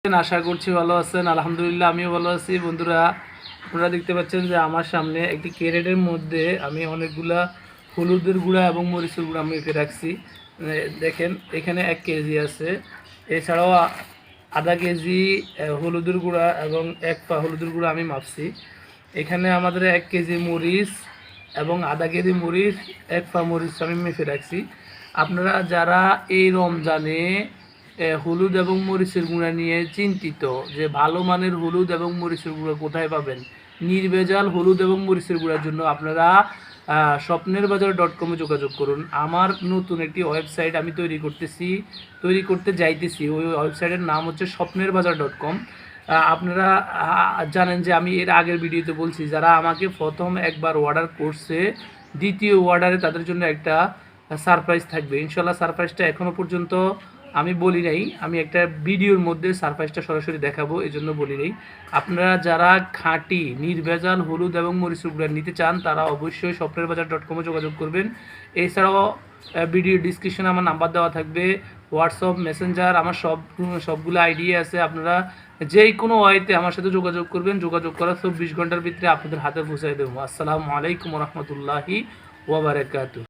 আশা করছি ভালো আছেন। আলহামদুলিল্লাহ আমিও ভালো আছি। বন্ধুরা, আপনারা দেখতে পাচ্ছেন যে আমার সামনে একটি ক্যারেটের মধ্যে আমি অনেকগুলা হলুদের গুঁড়া এবং মরিচের গুঁড়া মেপে রাখছি। দেখেন এখানে 1 কেজি আছে। এছাড়াও আধা কেজি হলুদের গুঁড়া এবং 1 পা হলুদের গুঁড়া আমি মাপছি। এখানে আমাদের 1 কেজি মরিচ এবং আধা কেজি মরিচ, 1 পা মরিচ আমি মেপে রাখছি। আপনারা যারা এই রমজানে হলুদ এবং মরিচের গুঁড়া নিয়ে চিন্তিত যে ভালো মানের হলুদ এবং মরিচের গুঁড়া কোথায় পাবেন, নির্ভেজাল হলুদ এবং মরিচের গুঁড়ার জন্য আপনারা স্বপ্নেরবাজার.com-এ যোগাযোগ করুন। আমার নতুন একটি ওয়েবসাইট আমি তৈরি করতে যাইতেছি। ওই ওয়েবসাইটের নাম হচ্ছে স্বপ্নেরবাজার.com। আপনারা জানেন যে আমি এর আগের ভিডিওতে বলছি, যারা আমাকে প্রথম একবার অর্ডার করছে, দ্বিতীয় অর্ডারে তাদের জন্য একটা সারপ্রাইজ থাকবে। ইনশাল্লাহ সারপ্রাইজটা এখনও পর্যন্ত আমি বলি নাই, আমি একটা ভিডিওর মধ্যে সারপ্রাইজটা সরাসরি দেখাবো, এই জন্য বলি নাই। আপনারা যারা খাঁটি নির্ভেজাল হলুদ এবং মরিচের গুঁড়া নিতে চান তারা অবশ্যই স্বপ্নেরবাজার.com-এ যোগাযোগ করবেন। এছাড়াও ভিডিও ডিসক্রিপশনে আমার নাম্বার দেওয়া থাকবে, হোয়াটসঅ্যাপ, মেসেঞ্জার, আমার সবগুলো আইডি আছে। আপনারা যে কোনো ওয়েতে আমার সাথে যোগাযোগ করবেন। যোগাযোগ করার 24 ঘন্টার ভিতরে আপনাদের হাতে পৌঁছায় দেবো। আসসালামু আলাইকুম রহমতুল্লাহি ওয়া বারাকাতুহু।